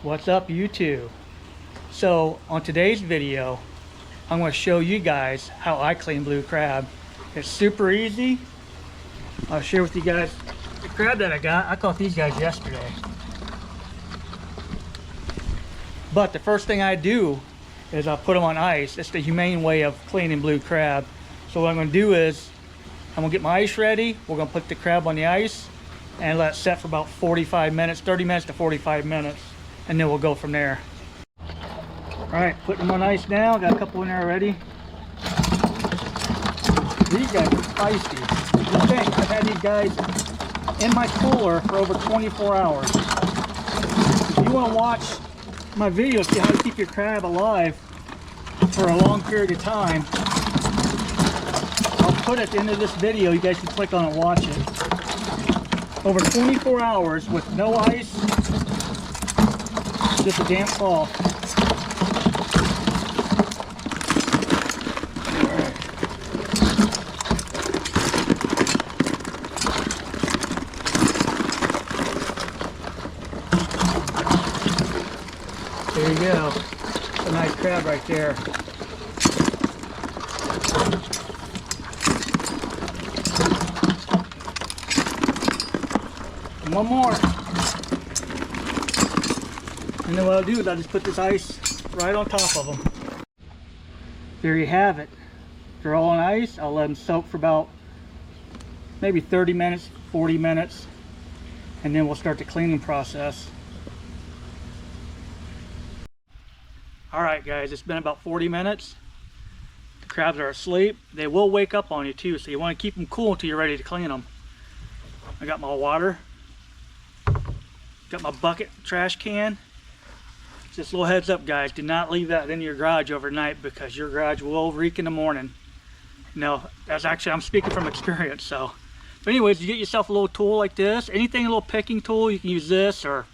What's up, YouTube? So on today's video I'm going to show you guys how I clean blue crab. It's super easy. I'll share with you guys the crab that I got. I caught these guys yesterday, but the first thing I do is I put them on ice. It's the humane way of cleaning blue crab. So what I'm going to do is I'm going to get my ice ready. We're going to put the crab on the ice and let it set for about 45 minutes, 30 minutes to 45 minutes, and then we'll go from there. All right, putting them on ice now. Got a couple in there already. These guys are feisty. Good thing I've had these guys in my cooler for over 24 hours. If you want to watch my video, see how to keep your crab alive for a long period of time, I'll put at the end of this video. You guys can click on it and watch it. Over 24 hours with no ice, just a damp cloth. There you go. It's a nice crab right there. And one more. And then what I'll do is I'll just put this ice right on top of them. There you have it. They're all on ice. I'll let them soak for about maybe 30 minutes, 40 minutes, and then we'll start the cleaning process. Alright guys, it's been about 40 minutes. The crabs are asleep. They will wake up on you too, so you want to keep them cool until you're ready to clean them. I got my water. Got my bucket, trash can. Just a little heads up guys, do not leave that in your garage overnight because your garage will reek in the morning. No, that's actually, I'm speaking from experience. So, but anyways, you get yourself a little tool like this. Anything, a little picking tool, you can use this or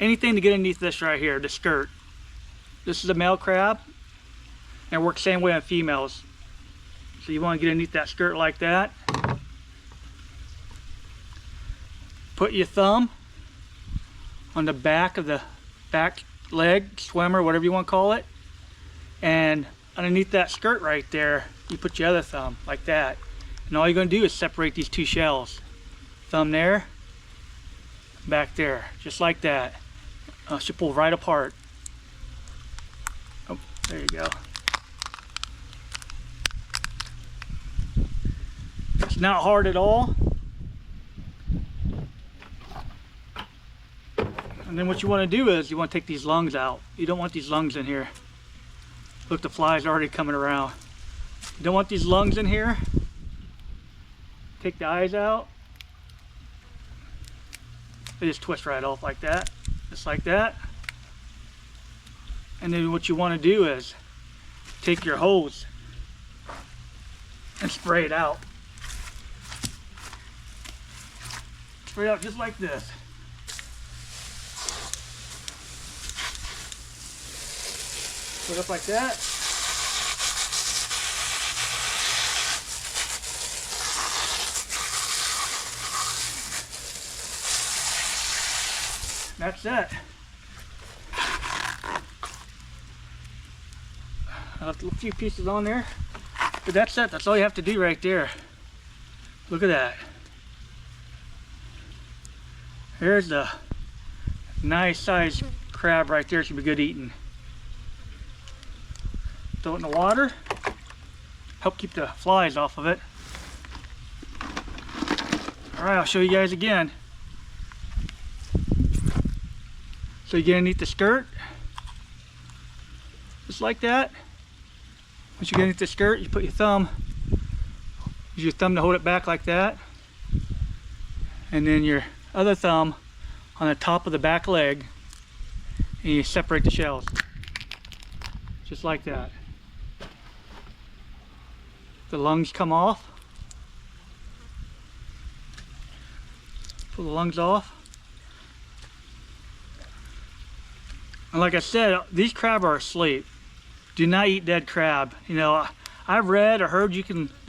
anything to get underneath this right here, the skirt. This is a male crab, and it works the same way on females. So you want to get underneath that skirt like that. Put your thumb on the back of the back leg, swimmer, whatever you want to call it. And underneath that skirt right there, you put your other thumb like that. And all you're going to do is separate these two shells. Thumb there, back there, just like that. Should pull right apart. Oh, there you go. It's not hard at all. And then what you want to do is you want to take these lungs out. You don't want these lungs in here. Look, the fly's already coming around. You don't want these lungs in here. Take the eyes out. They just twist right off like that. Just like that. And then what you want to do is take your hose and spray it out. Spray it out just like this. Put it up like that. That's it. I left a few pieces on there, but that's it. That's all you have to do right there. Look at that. There's the nice sized crab right there. Should be good eating. Throw it in the water. Help keep the flies off of it. All right, I'll show you guys again. So you get underneath the skirt, just like that. Once you get underneath the skirt, you put your thumb, use your thumb to hold it back like that. And then your other thumb on the top of the back leg, and you separate the shells. Just like that. The lungs come off. Pull the lungs off. And like I said, these crab are asleep. Do not eat dead crab. You know, I've read or heard they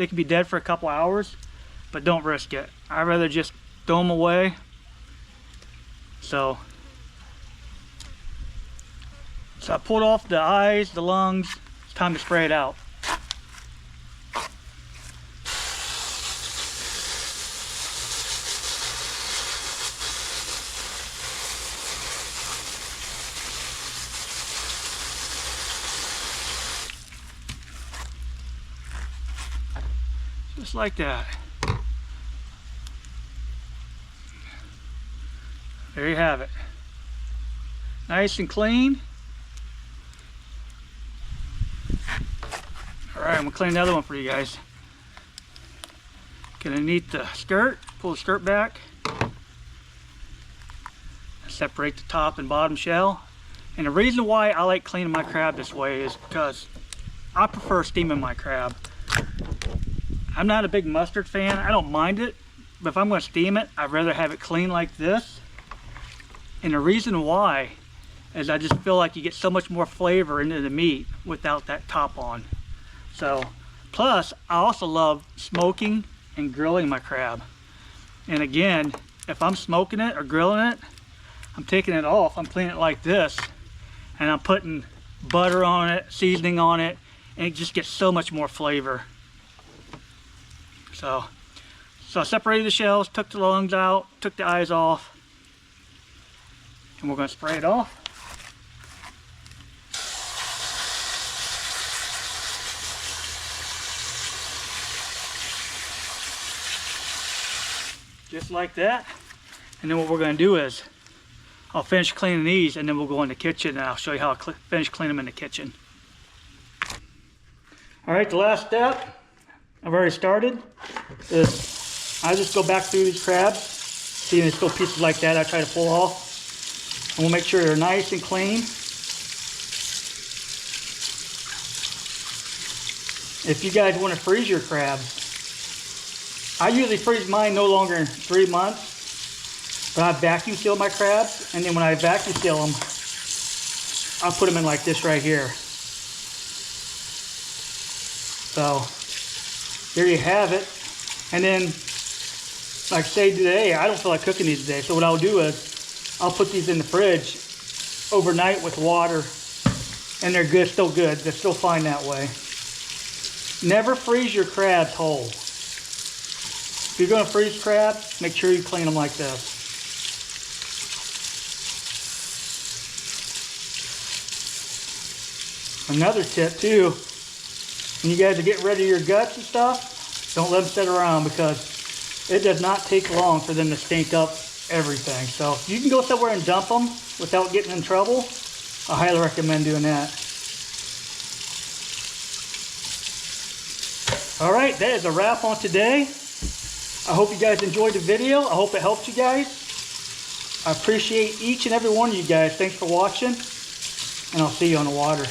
can be dead for a couple hours, but don't risk it. I'd rather just throw them away. So So I pulled off the eyes, the lungs. It's time to spray it out. Just like that. There you have it. Nice and clean. Alright, I'm gonna clean another one for you guys. Gonna need the skirt, pull the skirt back. Separate the top and bottom shell. And the reason why I like cleaning my crab this way is because I prefer steaming my crab. I'm not a big mustard fan. I don't mind it, but if I'm gonna steam it, I'd rather have it clean like this. And the reason why is I just feel like you get so much more flavor into the meat without that top on. So, plus I also love smoking and grilling my crab. And again, if I'm smoking it or grilling it, I'm taking it off, I'm cleaning it like this, and I'm putting butter on it, seasoning on it, and it just gets so much more flavor. So I separated the shells, took the lungs out, took the eyes off, and we're going to spray it off. Just like that. And then what we're going to do is I'll finish cleaning these, and then we'll go in the kitchen and I'll show you how I finish cleaning them in the kitchen. Alright, the last step I've already started is I just go back through these crabs. See, there's still pieces like that I try to pull off. And we'll make sure they're nice and clean. If you guys want to freeze your crabs, I usually freeze mine no longer than 3 months, but I vacuum seal my crabs, and then when I vacuum seal them, I'll put them in like this right here. So there you have it. And then, like say today, I don't feel like cooking these today, so what I'll do is I'll put these in the fridge overnight with water, and they're good, still good. They're still fine that way. Never freeze your crabs whole. If you're going to freeze crabs, make sure you clean them like this. Another tip too, when you guys are getting ready to your guts and stuff, don't let them sit around, because it does not take long for them to stink up everything. So if you can go somewhere and dump them without getting in trouble, I highly recommend doing that. Alright, that is a wrap on today. I hope you guys enjoyed the video. I hope it helped you guys. I appreciate each and every one of you guys. Thanks for watching, and I'll see you on the water.